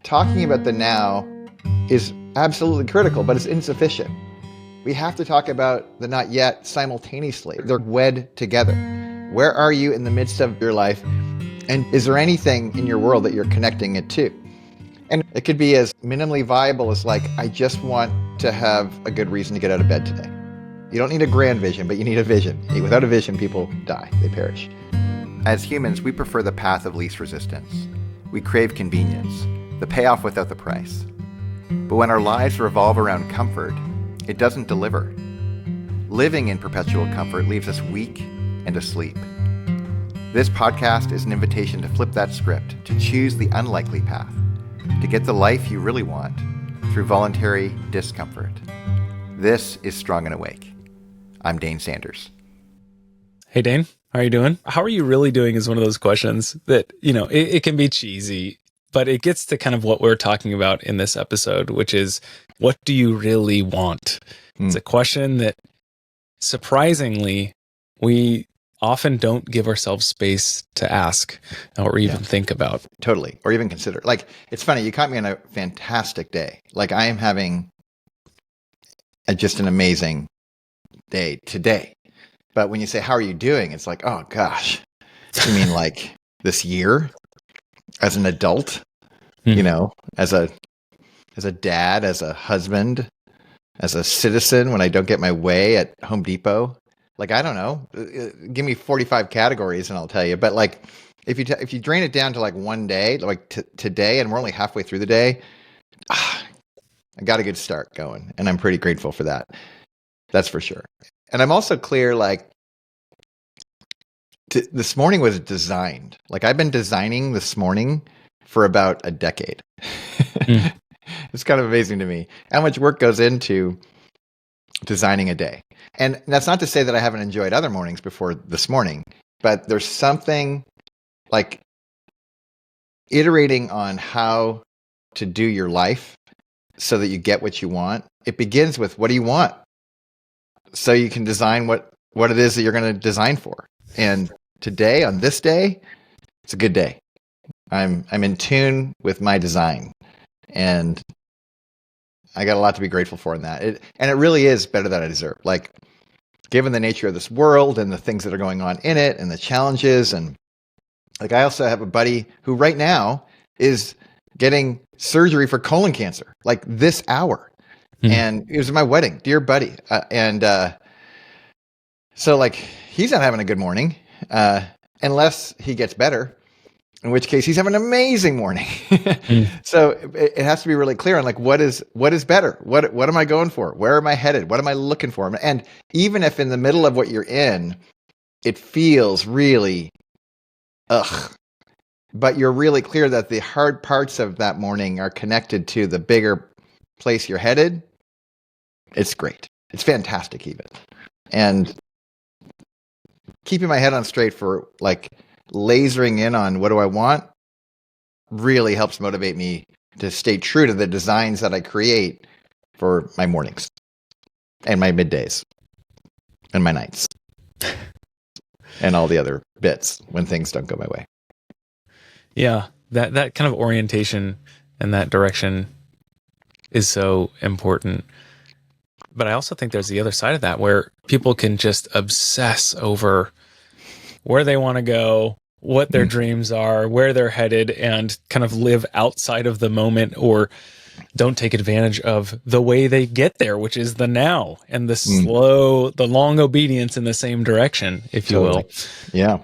talking about the now is absolutely critical, but it's insufficient. We have to talk about the not yet simultaneously. They're wed together. Where are you in the midst of your life? And is there anything in your world that you're connecting it to? And it could be as minimally viable as like, I just want to have a good reason to get out of bed today. You don't need a grand vision, but you need a vision. Without a vision, people die, they perish. As humans, we prefer the path of least resistance. We crave convenience, the payoff without the price. But when our lives revolve around comfort, it doesn't deliver. Living in perpetual comfort leaves us weak and asleep. This podcast is an invitation to flip that script, to choose the unlikely path, to get the life you really want through voluntary discomfort. This is Strong and Awake. I'm Dane Sanders. Hey, Dane, how are you doing? How are you really doing is one of those questions that, it can be cheesy, but it gets to kind of what we're talking about in this episode, which is, what do you really want? It's a question that surprisingly, we often don't give ourselves space to ask or even think about. Totally. Or even consider. Like, it's funny, you caught me on a fantastic day. Like, I am having just an amazing day today. But when you say, how are you doing? It's like, oh gosh, you mean like this year as an adult, as a dad, as a husband, as a citizen, when I don't get my way at Home Depot? Like, I don't know, give me 45 categories and I'll tell you. But like, if you drain it down to like one day, like today, and we're only halfway through the day, I got a good start going, and I'm pretty grateful for that. That's for sure. And I'm also clear, like, this morning was designed. Like, I've been designing this morning for about a decade. It's kind of amazing to me how much work goes into designing a day. And that's not to say that I haven't enjoyed other mornings before this morning, but there's something like iterating on how to do your life so that you get what you want. It begins with, what do you want? So you can design what it is that you're going to design for. And today, on this day, it's a good day. I'm in tune with my design, and I got a lot to be grateful for in that. And it really is better than I deserve. Like, given the nature of this world and the things that are going on in it and the challenges, and like, I also have a buddy who right now is getting surgery for colon cancer, like this hour. And it was my wedding, dear buddy. So like, he's not having a good morning, unless he gets better, in which case he's having an amazing morning. So it has to be really clear on like, what is better? What am I going for? Where am I headed? What am I looking for? And even if in the middle of what you're in, it feels really, but you're really clear that the hard parts of that morning are connected to the bigger place you're headed, it's great. It's fantastic even. And keeping my head on straight for like lasering in on what do I want really helps motivate me to stay true to the designs that I create for my mornings and my middays and my nights and all the other bits when things don't go my way. Yeah, that kind of orientation and that direction is so important. But I also think there's the other side of that, where people can just obsess over where they want to go, what their dreams are, where they're headed, and kind of live outside of the moment, or don't take advantage of the way they get there, which is the now and the long obedience in the same direction, if you will. Yeah.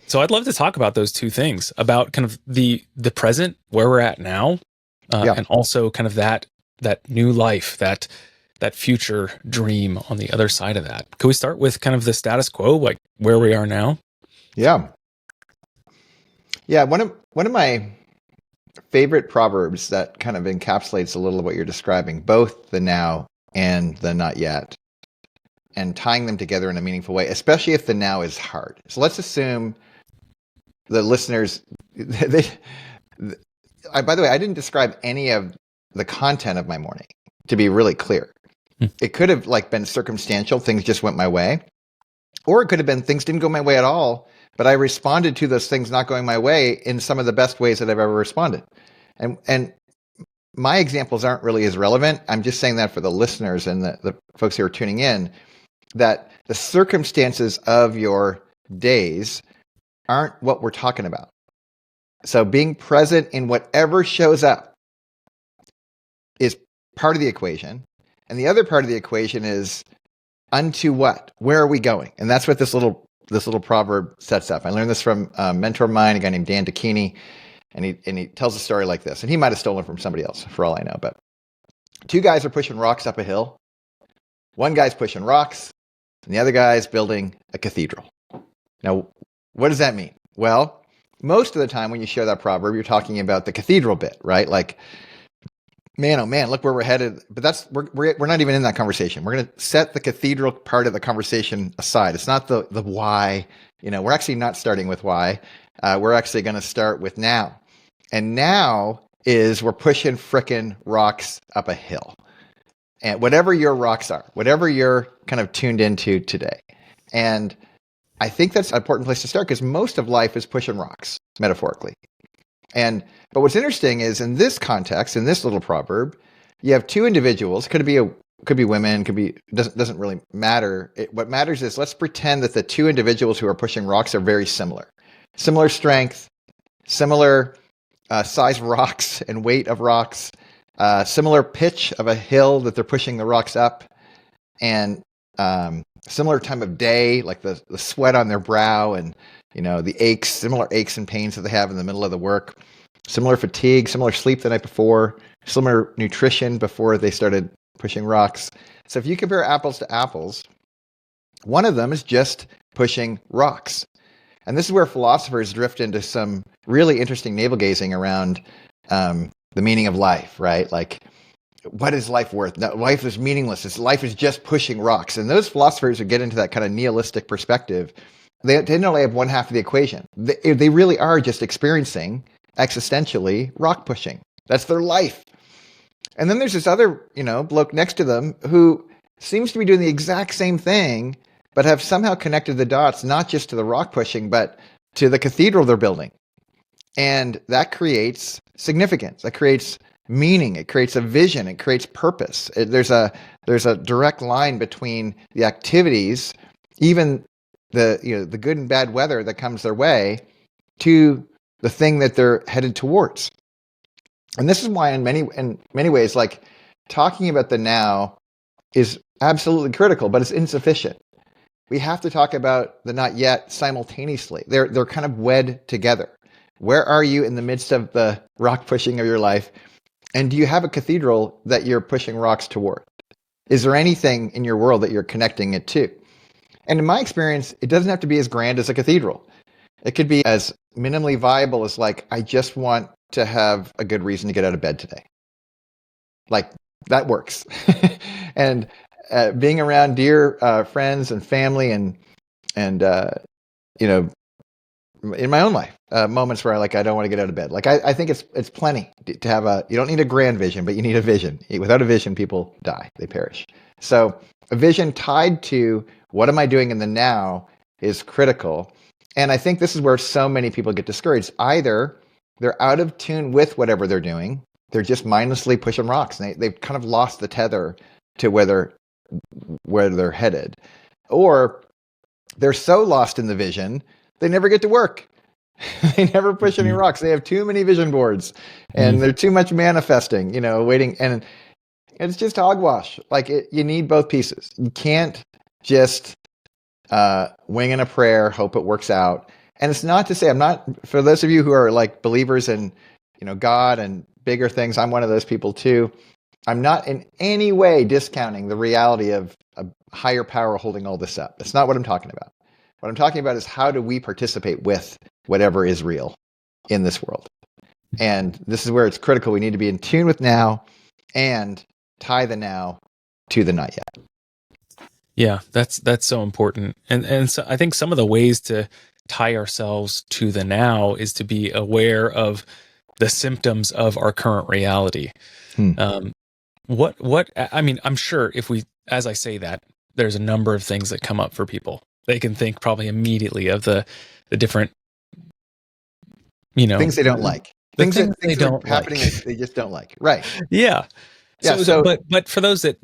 So I'd love to talk about those two things, about kind of the present, where we're at now, and also kind of that new life, that future dream on the other side of that. Can we start with kind of the status quo, like where we are now? Yeah. One of my favorite proverbs that kind of encapsulates a little of what you're describing, both the now and the not yet, and tying them together in a meaningful way, especially if the now is hard. So let's assume the listeners, by the way, I didn't describe any of the content of my morning, to be really clear. It could have like been circumstantial, things just went my way. Or it could have been things didn't go my way at all, but I responded to those things not going my way in some of the best ways that I've ever responded. And my examples aren't really as relevant. I'm just saying that for the listeners and the folks who are tuning in, that the circumstances of your days aren't what we're talking about. So being present in whatever shows up is part of the equation. And the other part of the equation is unto what? Where are we going? And that's what this little proverb sets up. I learned this from a mentor of mine, a guy named Dan Dakini, and he tells a story like this. And he might have stolen from somebody else, for all I know. But two guys are pushing rocks up a hill. One guy's pushing rocks, and the other guy's building a cathedral. Now, what does that mean? Well, most of the time when you share that proverb, you're talking about the cathedral bit, right? Like, man, oh man, look where we're headed. But we're not even in that conversation. We're going to set the cathedral part of the conversation aside. It's not the why. We're actually not starting with why. We're actually going to start with now. And now is we're pushing frickin' rocks up a hill. And whatever your rocks are, whatever you're kind of tuned into today. And I think that's an important place to start because most of life is pushing rocks, metaphorically. But what's interesting is in this context, in this little proverb, you have two individuals. Could be women. Doesn't really matter. What matters is let's pretend that the two individuals who are pushing rocks are very similar strength, similar size of rocks and weight of rocks, similar pitch of a hill that they're pushing the rocks up, and similar time of day, like the sweat on their brow and the aches, similar aches and pains that they have in the middle of the work, similar fatigue, similar sleep the night before, similar nutrition before they started pushing rocks. So if you compare apples to apples, one of them is just pushing rocks. And this is where philosophers drift into some really interesting navel-gazing around the meaning of life, right? Like, what is life worth? No, life is meaningless. Life is just pushing rocks. And those philosophers who get into that kind of nihilistic perspective, they only have one half of the equation. They really are just experiencing existentially rock pushing. That's their life. And then there's this other, bloke next to them who seems to be doing the exact same thing, but have somehow connected the dots, not just to the rock pushing, but to the cathedral they're building. And that creates significance. That creates meaning. It creates a vision. It creates purpose. There's a direct line between the activities, even the good and bad weather that comes their way, to the thing that they're headed towards. And this is why in many ways, like, talking about the now is absolutely critical, but it's insufficient. We have to talk about the not yet simultaneously. They're kind of wed together. Where are you in the midst of the rock pushing of your life? And do you have a cathedral that you're pushing rocks toward? Is there anything in your world that you're connecting it to? And in my experience, it doesn't have to be as grand as a cathedral. It could be as minimally viable as, like, I just want to have a good reason to get out of bed today. Like, that works. And being around dear friends and family and in my own life, moments where I don't want to get out of bed. Like, I think it's plenty to have you don't need a grand vision, but you need a vision. Without a vision, people die, they perish. So a vision tied to what am I doing in the now is critical. And I think this is where so many people get discouraged. Either they're out of tune with whatever they're doing. They're just mindlessly pushing rocks. And they've kind of lost the tether to where they're headed. Or they're so lost in the vision, they never get to work. They never push any rocks. They have too many vision boards and they're too much manifesting, waiting. And it's just hogwash. Like, you need both pieces. You can't just wing in a prayer, hope it works out. And it's not to say, for those of you who are like believers in, God and bigger things, I'm one of those people too. I'm not in any way discounting the reality of a higher power holding all this up. That's not what I'm talking about. What I'm talking about is how do we participate with whatever is real in this world? And this is where it's critical. We need to be in tune with now and tie the now to the not yet. Yeah, that's so important. And so I think some of the ways to tie ourselves to the now is to be aware of the symptoms of our current reality. I mean, I'm sure as I say that, there's a number of things that come up for people. They can think probably immediately of the different, things they don't like. Things things that they things that are don't happening like. that they just don't like. Right. Yeah. Yeah. So, So but for those that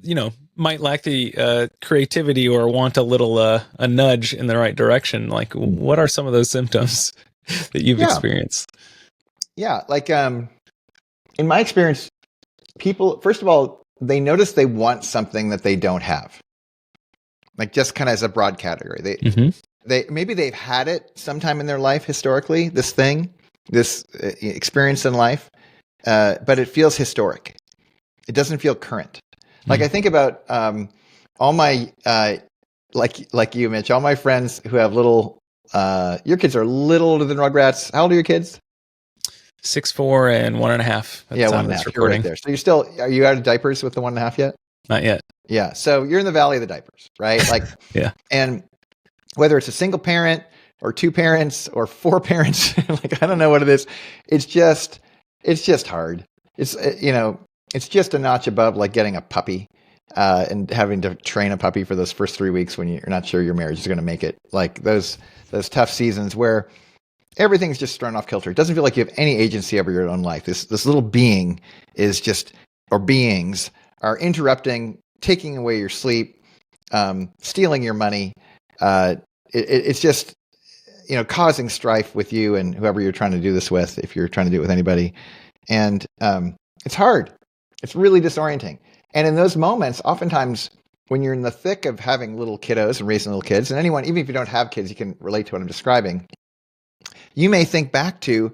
might lack the creativity or want a little a nudge in the right direction, like what are some of those symptoms that you've yeah, experienced? yeah. Like in my experience, people, first of all, they notice they want something that they don't have. Like just kind of as a broad category, they maybe they've had it sometime in their life historically. This thing, this experience in life, but it feels historic. It doesn't feel current. Like I think about all my like you, Mitch, all my friends who have little. Your kids are a little older than Rugrats. How old are your kids? 6'4" and 1.5 at Yeah, the time one of and a this half. You're recording. right there. So you're still, are you out of diapers with the 1.5 yet? Not yet. Yeah. So you're in the valley of the diapers, right? Like, Yeah. And whether it's a single parent or two parents or four parents, like I don't know what it is. It's just hard. It's it's just a notch above like getting a puppy and having to train a puppy for those first 3 weeks when you're not sure your marriage is going to make it. Like those tough seasons where everything's just thrown off kilter. It doesn't feel like you have any agency over your own life. This little being is just, or beings are interrupting, taking away your sleep, stealing your money. It's just, causing strife with you and whoever you're trying to do this with, if you're trying to do it with anybody. And it's hard. It's really disorienting. And in those moments, oftentimes when you're in the thick of having little kiddos and raising little kids, and anyone, even if you don't have kids, you can relate to what I'm describing. You may think back to,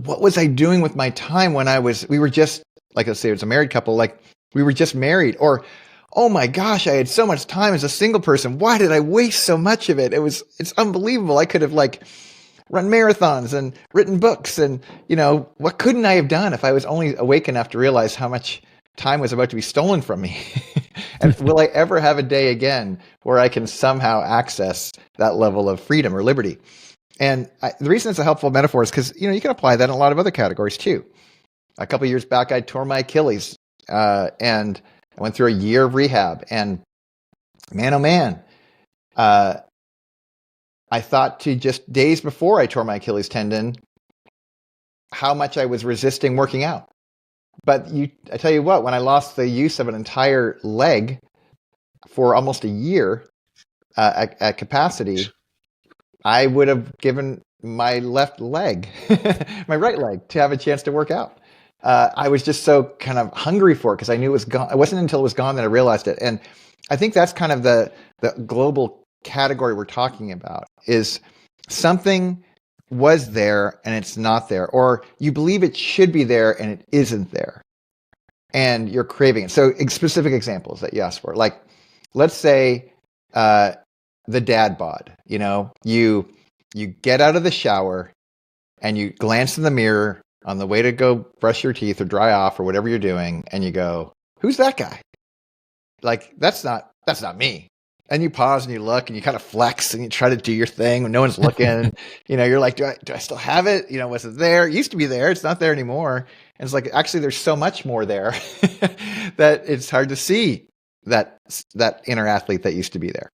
what was I doing with my time when we were just, like let's say it was a married couple, like we were just married, or, oh my gosh, I had so much time as a single person. Why did I waste so much of it? It's unbelievable. I could have like run marathons and written books and, what couldn't I have done if I was only awake enough to realize how much time was about to be stolen from me? And will I ever have a day again where I can somehow access that level of freedom or liberty? And the reason it's a helpful metaphor is because, you can apply that in a lot of other categories too. A couple of years back, I tore my Achilles and I went through a year of rehab. And man, oh man, I thought to just days before I tore my Achilles tendon, how much I was resisting working out. But I tell you what, when I lost the use of an entire leg for almost a year at capacity, I would have given my left leg, my right leg, to have a chance to work out. I was just so kind of hungry for it because I knew it was gone. It wasn't until it was gone that I realized it. And I think that's kind of the global category we're talking about, is something was there and it's not there, or you believe it should be there and it isn't there, and you're craving it. So specific examples that you asked for, like let's say the dad bod. You get out of the shower and you glance in the mirror on the way to go brush your teeth or dry off or whatever you're doing, and you go, "Who's that guy? Like that's not me." And you pause and you look and you kind of flex and you try to do your thing when no one's looking. You're like, do I still have it? Was it there? It used to be there. It's not there anymore. And it's like, actually, there's so much more there that it's hard to see that inner athlete that used to be there.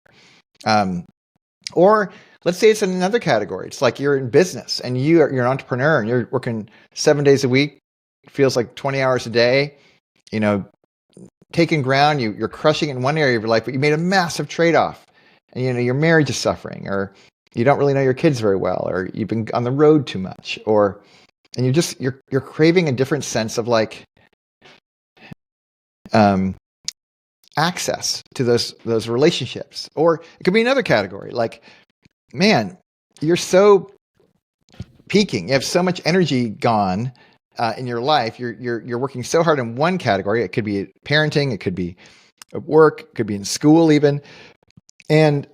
Or let's say it's in another category. It's like you're in business and you're an entrepreneur and you're working 7 days a week. It feels like 20 hours a day, taking ground, you're crushing it in one area of your life, but you made a massive trade-off, and your marriage is suffering, or you don't really know your kids very well, or you've been on the road too much, and you're craving a different sense of like access to those relationships. Or it could be another category, like, man, you're so peaking, you have so much energy gone in your life, you're working so hard in one category. It could be parenting, it could be at work, it could be in school even, and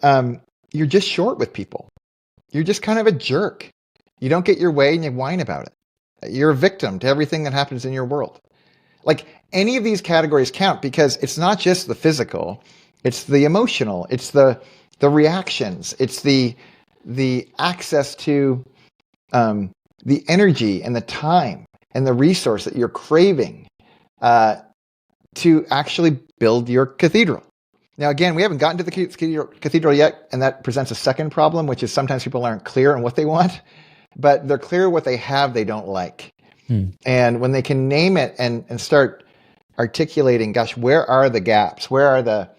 you're just short with people. You're just kind of a jerk. You don't get your way and you whine about it. You're a victim to everything that happens in your world. Like any of these categories count, because it's not just the physical, it's the emotional, it's the reactions, it's the access to the energy and the time and the resource that you're craving to actually build your cathedral. Now, again, we haven't gotten to the cathedral yet, and that presents a second problem, which is sometimes people aren't clear on what they want. but they're clear what they have they don't like. And when they can name it and start articulating, gosh, where are the gaps? Where are the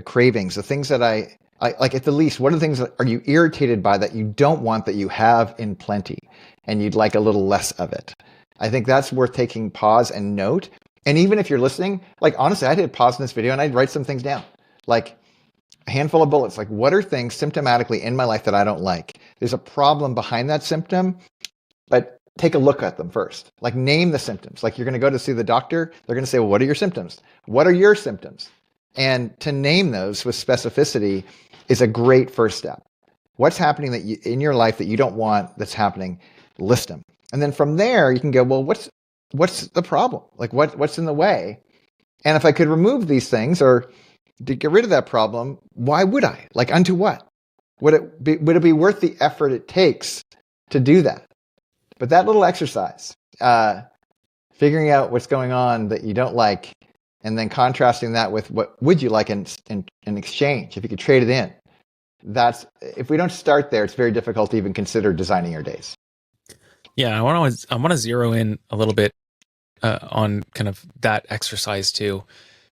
cravings, the things that I like at the least, what are the things that are you irritated by that you don't want that you have in plenty and you'd like a little less of it? I think that's worth taking pause and note. And even if you're listening, like honestly, I did pause in this video and I'd write some things down, like a handful of bullets, like what are things symptomatically in my life that I don't like? There's a problem behind that symptom, but take a look at them first. Like name the symptoms. Like you're going to go to see the doctor. They're going to say, well, what are your symptoms? What are your symptoms? And to name those with specificity is a great first step. What's happening that you, in your life that you don't want that's happening? List them. And then from there, you can go, well, what's the problem? Like what's in the way? And if I could remove these things or to get rid of that problem, why would I? Like unto what? Would it be worth the effort it takes to do that? But that little exercise, figuring out what's going on that you don't like, and then contrasting that with what would you like in exchange, if you could trade it in. That's, if we don't start there, it's very difficult to even consider designing your days. Yeah, I want to zero in a little bit on kind of that exercise too,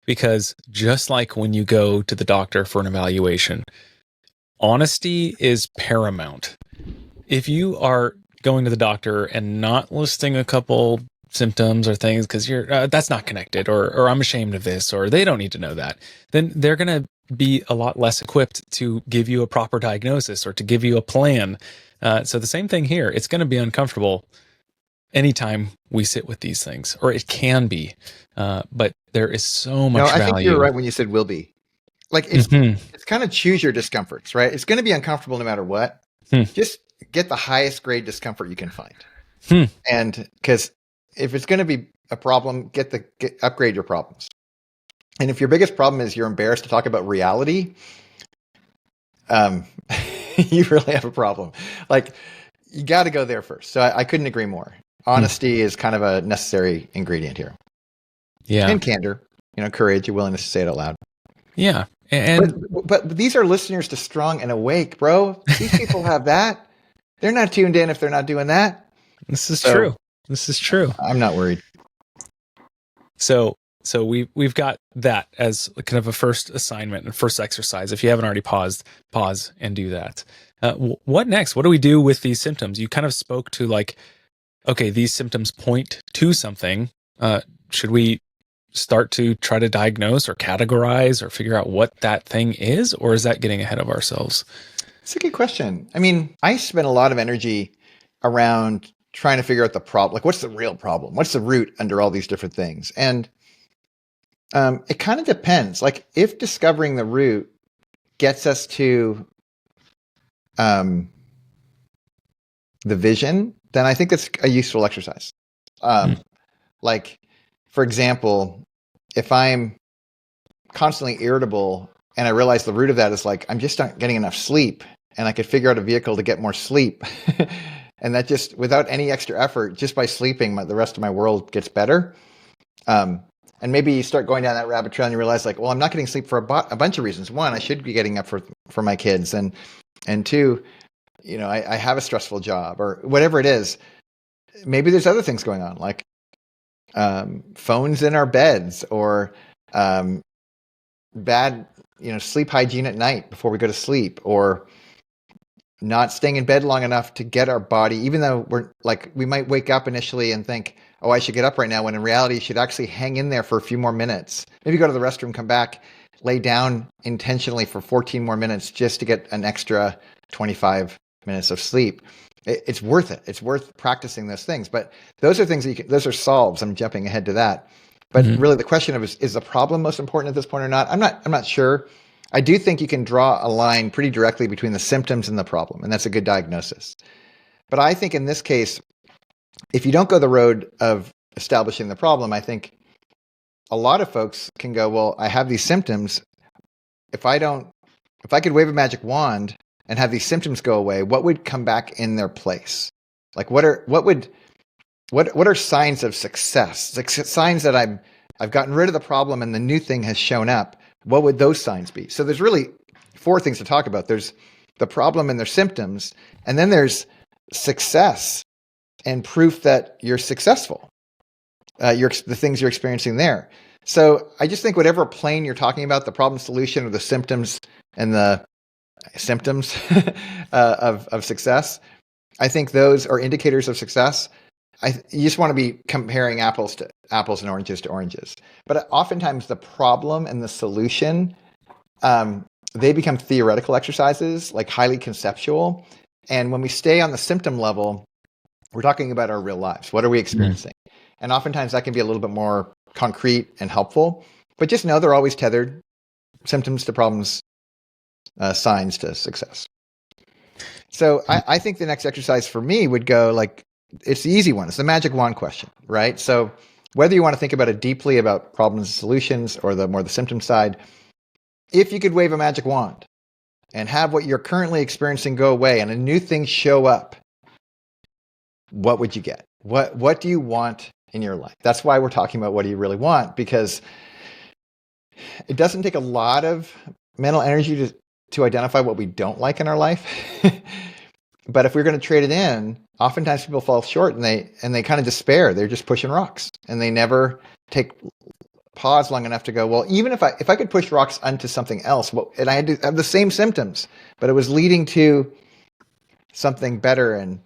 because just like when you go to the doctor for an evaluation, honesty is paramount. If you are going to the doctor and not listing a couple symptoms or things because you're that's not connected, or I'm ashamed of this, or they don't need to know that, then they're going to be a lot less equipped to give you a proper diagnosis or to give you a plan. So the same thing here. It's going to be uncomfortable anytime we sit with these things, or it can be. But there is so much value. I think you're right when you said will be. Like it's kind of choose your discomforts, right? It's going to be uncomfortable no matter what. Just get the highest grade discomfort you can find. And because if it's going to be a problem, upgrade your problems. And if your biggest problem is you're embarrassed to talk about reality, you really have a problem. Like you got to go there first. So I couldn't agree more. Honesty is kind of a necessary ingredient here. Yeah. And candor, courage, your willingness to say it out loud. Yeah. And but these are listeners to Strong and Awake, bro. These people have that. They're not tuned in if they're not doing that. This is true. This is true. I'm not worried. So we've got that as kind of a first assignment and first exercise. If you haven't already paused, pause and do that. What next? What do we do with these symptoms? You kind of spoke to like, okay, these symptoms point to something. Should we start to try to diagnose or categorize or figure out what that thing is? Or is that getting ahead of ourselves? It's a good question. I mean, I spend a lot of energy around trying to figure out the problem. Like, what's the real problem? What's the root under all these different things? And it kind of depends. Like, if discovering the root gets us to the vision, then I think that's a useful exercise. Like, for example, if I'm constantly irritable and I realize the root of that is like, I'm just not getting enough sleep, and I could figure out a vehicle to get more sleep. And that just, without any extra effort, just by sleeping, the rest of my world gets better. And maybe you start going down that rabbit trail and you realize like, well, I'm not getting sleep for a bunch of reasons. One, I should be getting up for my kids. And two, I have a stressful job or whatever it is. Maybe there's other things going on, like phones in our beds or bad, sleep hygiene at night before we go to sleep, or not staying in bed long enough to get our body, even though we might wake up initially and think, oh, I should get up right now, when in reality, you should actually hang in there for a few more minutes. Maybe go to the restroom, come back, lay down intentionally for 14 more minutes just to get an extra 25 minutes of sleep. It's worth it. It's worth practicing those things. But those are things those are solves. I'm jumping ahead to that. But really the question of is the problem most important at this point or not? I'm not sure. I do think you can draw a line pretty directly between the symptoms and the problem, and that's a good diagnosis. But I think in this case, if you don't go the road of establishing the problem, I think a lot of folks can go, well, I have these symptoms. If I could wave a magic wand and have these symptoms go away, what would come back in their place? Like what are signs of success? Like signs that I've gotten rid of the problem and the new thing has shown up. What would those signs be? So there's really 4 things to talk about. There's the problem and their symptoms, and then there's success and proof that you're successful. The things you're experiencing there. So I just think whatever plane you're talking about, the problem solution or the symptoms and the symptoms of success, I think those are indicators of success. You just want to be comparing apples and oranges to oranges. But oftentimes the problem and the solution, they become theoretical exercises, like highly conceptual. And when we stay on the symptom level, we're talking about our real lives. What are we experiencing? And oftentimes that can be a little bit more concrete and helpful. But just know they're always tethered. Symptoms to problems, signs to success. So I think the next exercise for me would go like, it's the easy one. It's the magic wand question, right? So whether you want to think about it deeply about problems and solutions or the symptom side, if you could wave a magic wand and have what you're currently experiencing go away and a new thing show up, what would you get? What do you want in your life? That's why we're talking about what do you really want, because it doesn't take a lot of mental energy to identify what we don't like in our life. But if we're going to trade it in, oftentimes people fall short and they kind of despair. They're just pushing rocks and they never pause long enough to go, well, even if I could push rocks onto something else, and I had to have the same symptoms, but it was leading to something better and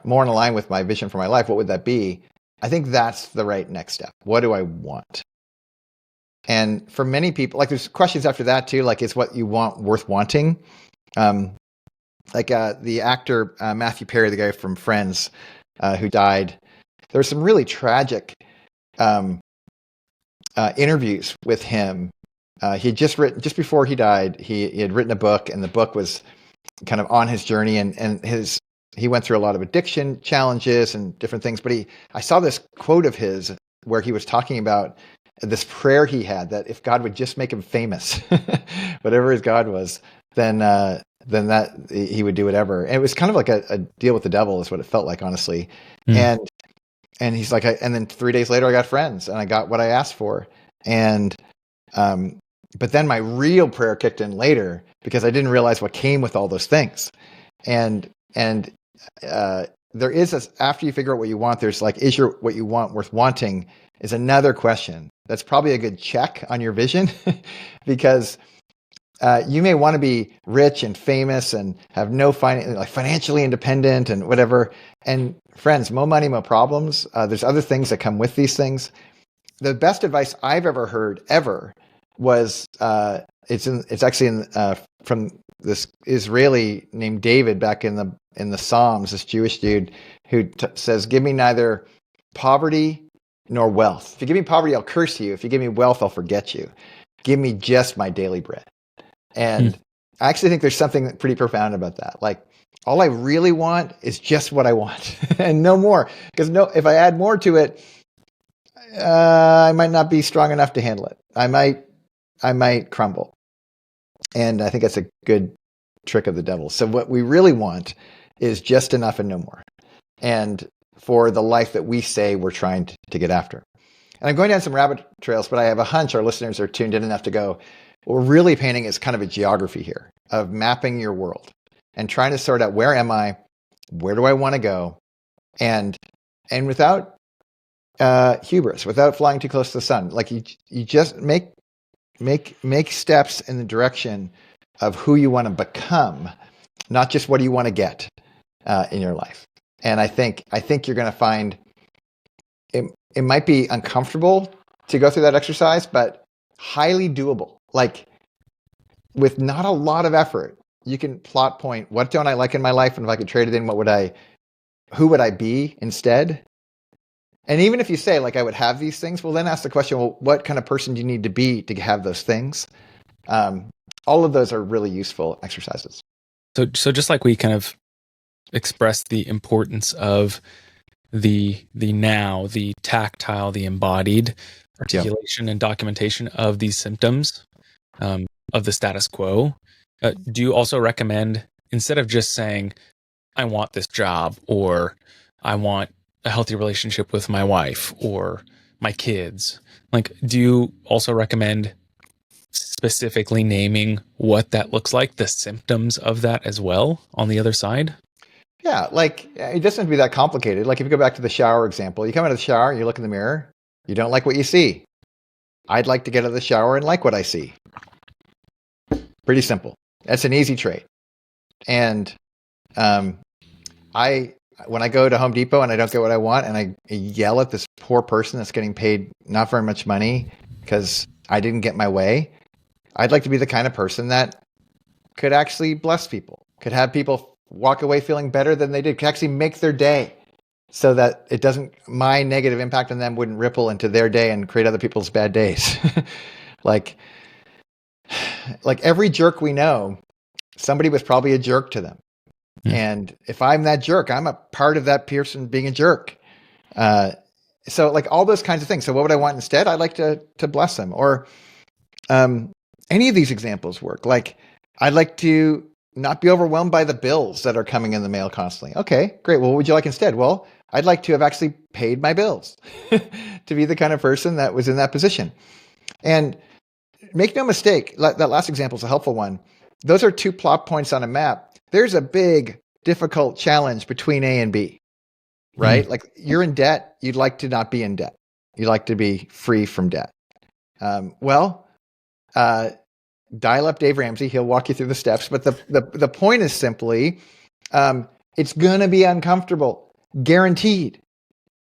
more in line with my vision for my life, what would that be? I think that's the right next step. What do I want? And for many people, like there's questions after that too, like is what you want worth wanting? Like the actor Matthew Perry, the guy from Friends, who died. There were some really tragic interviews with him. He had just before he died, he had written a book, and the book was kind of on his journey, and he went through a lot of addiction challenges and different things. But I saw this quote of his where he was talking about this prayer he had that if God would just make him famous, whatever his God was, then that he would do whatever. And it was kind of like a deal with the devil is what it felt like, honestly. And he's like, and then 3 days later I got friends and I got what I asked for. And, but then my real prayer kicked in later because I didn't realize what came with all those things. And there is after you figure out what you want, there's like, is what you want worth wanting is another question. That's probably a good check on your vision because you may want to be rich and famous and have no financially independent and whatever. And friends, more money, more problems. There's other things that come with these things. The best advice I've ever heard was it's actually from this Israeli named David back in the Psalms. This Jewish dude who says, "Give me neither poverty nor wealth. If you give me poverty, I'll curse you. If you give me wealth, I'll forget you. Give me just my daily bread." And I actually think there's something pretty profound about that. Like, all I really want is just what I want and no more. Because if I add more to it, I might not be strong enough to handle it. I might crumble. And I think that's a good trick of the devil. So what we really want is just enough and no more. And for the life that we say we're trying to get after. And I'm going down some rabbit trails, but I have a hunch our listeners are tuned in enough to go, what we're really painting is kind of a geography here of mapping your world and trying to sort out where am I, where do I want to go, and without hubris, without flying too close to the sun. Like you just make steps in the direction of who you want to become, not just what do you want to get in your life. And I think you're going to find it might be uncomfortable to go through that exercise, but highly doable. Like with not a lot of effort, you can plot point, what don't I like in my life? And if I could trade it in, who would I be instead? And even if you say like, I would have these things, well, then ask the question, well, what kind of person do you need to be to have those things? All of those are really useful exercises. So just like we kind of express the importance of the now, the tactile, the embodied articulation and documentation of these symptoms of the status quo. Do you also recommend, instead of just saying, I want this job, or I want a healthy relationship with my wife or my kids, like, do you also recommend specifically naming what that looks like, the symptoms of that as well on the other side? Yeah, like it doesn't have to be that complicated. Like if you go back to the shower example, you come out of the shower, you look in the mirror, you don't like what you see. I'd like to get out of the shower and like what I see. Pretty simple. That's an easy trait. And when I go to Home Depot and I don't get what I want and I yell at this poor person that's getting paid not very much money because I didn't get my way, I'd like to be the kind of person that could actually bless people, could have people walk away feeling better than they did, could actually make their day so that it doesn't, my negative impact on them wouldn't ripple into their day and create other people's bad days. like every jerk we know, somebody was probably a jerk to them. And if I'm that jerk, I'm a part of that person being a jerk. So like all those kinds of things. So what would I want instead? I'd like to bless them. Or any of these examples work. Like I'd like to not be overwhelmed by the bills that are coming in the mail constantly. Okay, great. Well, what would you like instead? Well, I'd like to have actually paid my bills to be the kind of person that was in that position. And make no mistake, that last example is a helpful one. Those are 2 plot points on a map. There's a big, difficult challenge between A and B, right? Like you're in debt. You'd like to not be in debt. You'd like to be free from debt. Dial up Dave Ramsey. He'll walk you through the steps. But the point is simply, it's going to be uncomfortable, guaranteed.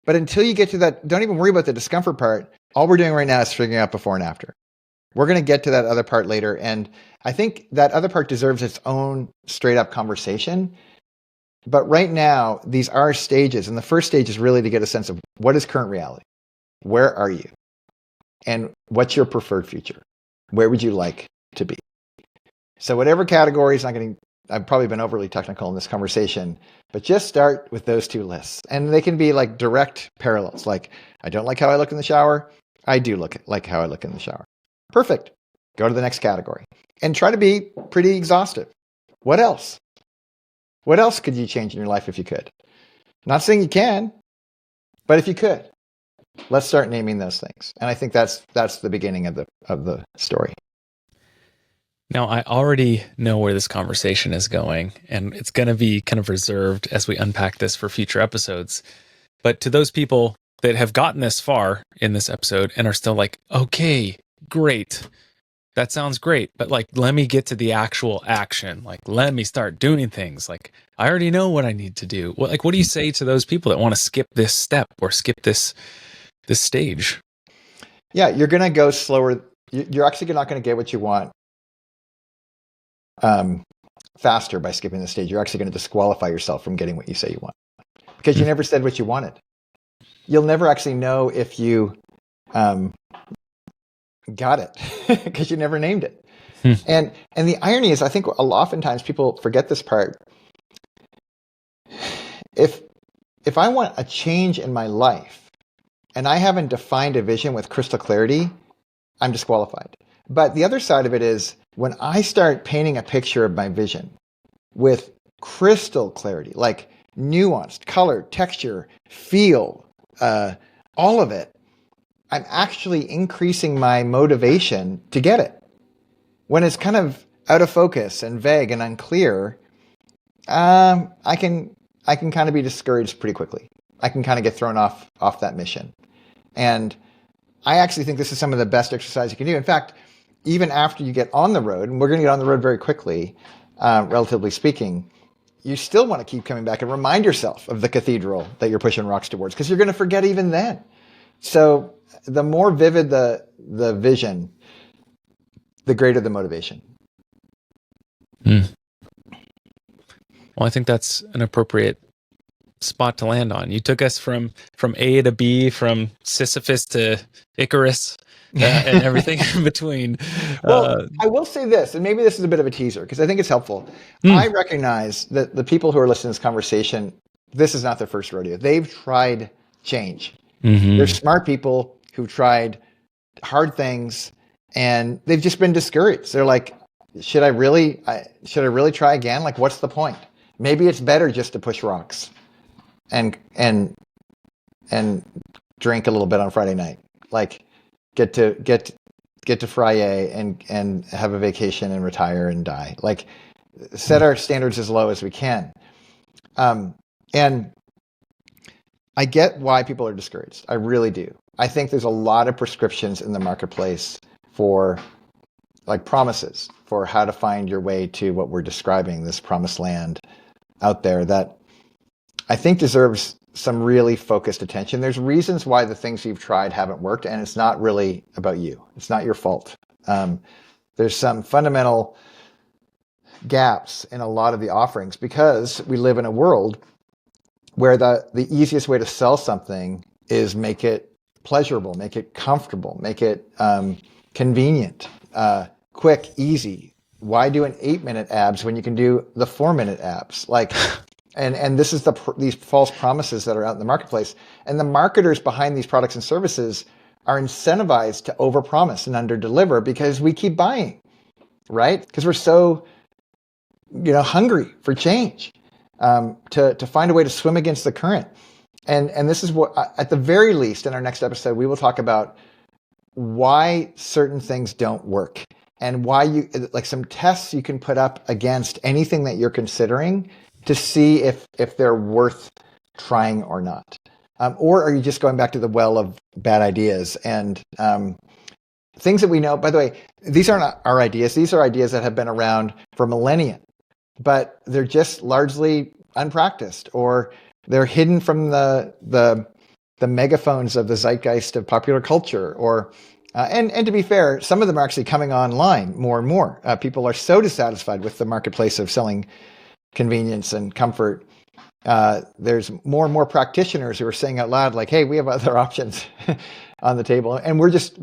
But until you get to that, don't even worry about the discomfort part. All we're doing right now is figuring out before and after. We're going to get to that other part later. And I think that other part deserves its own straight up conversation. But right now, these are stages. And the first stage is really to get a sense of what is current reality? Where are you? And what's your preferred future? Where would you like to be? So whatever categories, I've probably been overly technical in this conversation, but just start with those 2 lists. And they can be like direct parallels. Like, I don't like how I look in the shower. I do like how I look in the shower. Perfect. Go to the next category and try to be pretty exhaustive. What else? What else could you change in your life if you could? Not saying you can, but if you could, let's start naming those things. And I think that's the beginning of the story. Now, I already know where this conversation is going, and it's going to be kind of reserved as we unpack this for future episodes. But to those people that have gotten this far in this episode and are still like, okay, great. That sounds great. But like, let me get to the actual action. Like, let me start doing things. Like, I already know what I need to do. What do you say to those people that want to skip this step or skip this stage? Yeah, you're going to go slower. You're actually not going to get what you want faster by skipping the stage. You're actually going to disqualify yourself from getting what you say you want because you never said what you wanted. You'll never actually know if you got it because you never named it. And the irony is, I think oftentimes people forget this part. If I want a change in my life and I haven't defined a vision with crystal clarity, I'm disqualified. But the other side of it is when I start painting a picture of my vision with crystal clarity, like nuanced, color, texture, feel, all of it, I'm actually increasing my motivation to get it. When it's kind of out of focus and vague and unclear, I can kind of be discouraged pretty quickly. I can kind of get thrown off that mission. And I actually think this is some of the best exercise you can do. In fact, even after you get on the road, and we're going to get on the road very quickly, relatively speaking, you still want to keep coming back and remind yourself of the cathedral that you're pushing rocks towards, because you're going to forget even then. So the more vivid the vision, the greater the motivation. Well, I think that's an appropriate spot to land on. You took us from A to B, from Sisyphus to Icarus, and everything in between. Well, I will say this, and maybe this is a bit of a teaser because I think it's helpful. I recognize that the people who are listening to this conversation, this is not their first rodeo. They've tried change. They're smart people who've tried hard things and they've just been discouraged. They're like, should I really try again? Like, what's the point? Maybe it's better just to push rocks and drink a little bit on Friday night. Like, get to Friday and have a vacation and retire and die. Like, set our standards as low as we can. And I get why people are discouraged. I really do. I think there's a lot of prescriptions in the marketplace for like promises for how to find your way to what we're describing, this promised land out there that I think deserves some really focused attention. There's reasons why the things you've tried haven't worked, and it's not really about you. It's not your fault. There's some fundamental gaps in a lot of the offerings because we live in a world where the easiest way to sell something is make it pleasurable, make it comfortable, make it convenient, quick, easy. Why do an 8-minute abs when you can do the 4-minute abs? Like, and this is these false promises that are out in the marketplace. And the marketers behind these products and services are incentivized to overpromise and underdeliver because we keep buying, right? Because we're so, hungry for change, to find a way to swim against the current. And this is what, at the very least, in our next episode, we will talk about why certain things don't work and why like some tests you can put up against anything that you're considering to see if they're worth trying or not. Or are you just going back to the well of bad ideas and things that we know? By the way, these aren't our ideas. These are ideas that have been around for millennia, but they're just largely unpracticed, or they're hidden from the megaphones of the zeitgeist of popular culture. Or and to be fair, some of them are actually coming online more and more. People are so dissatisfied with the marketplace of selling convenience and comfort. There's more and more practitioners who are saying out loud, like, "Hey, we have other options on the table," and we're just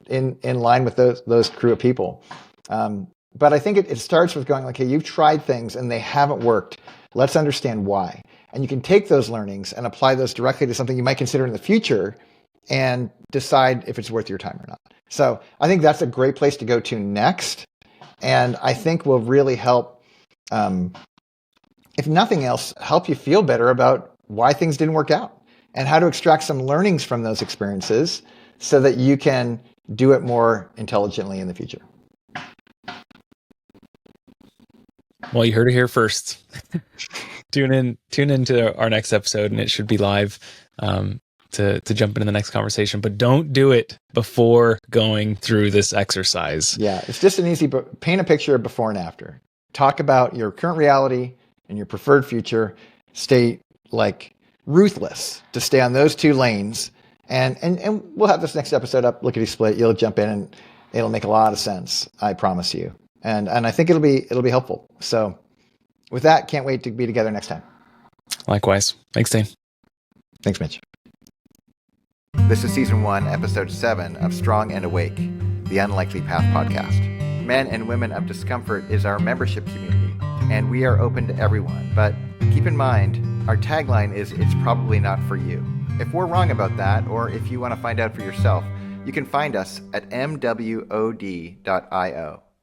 in line with those crew of people. But I think it starts with going like, "Hey, you've tried things and they haven't worked. Let's understand why." And you can take those learnings and apply those directly to something you might consider in the future and decide if it's worth your time or not. So I think that's a great place to go to next. And I think will really help, if nothing else, help you feel better about why things didn't work out and how to extract some learnings from those experiences so that you can do it more intelligently in the future. Well, you heard it here first. Tune into our next episode, and it should be live to jump into the next conversation. But don't do it before going through this exercise. Yeah, it's just an easy paint a picture of before and after. Talk about your current reality and your preferred future. Stay like ruthless to stay on those two lanes. And we'll have this next episode up, lickety split. You'll jump in and it'll make a lot of sense. I promise you. And I think it'll be helpful. So with that, can't wait to be together next time. Likewise. Thanks, Dane. Thanks, Mitch. This is Season 1, Episode 7 of Strong and Awake, the Unlikely Path podcast. Men and Women of Discomfort is our membership community, and we are open to everyone. But keep in mind, our tagline is, "It's probably not for you." If we're wrong about that, or if you want to find out for yourself, you can find us at MWOD.io.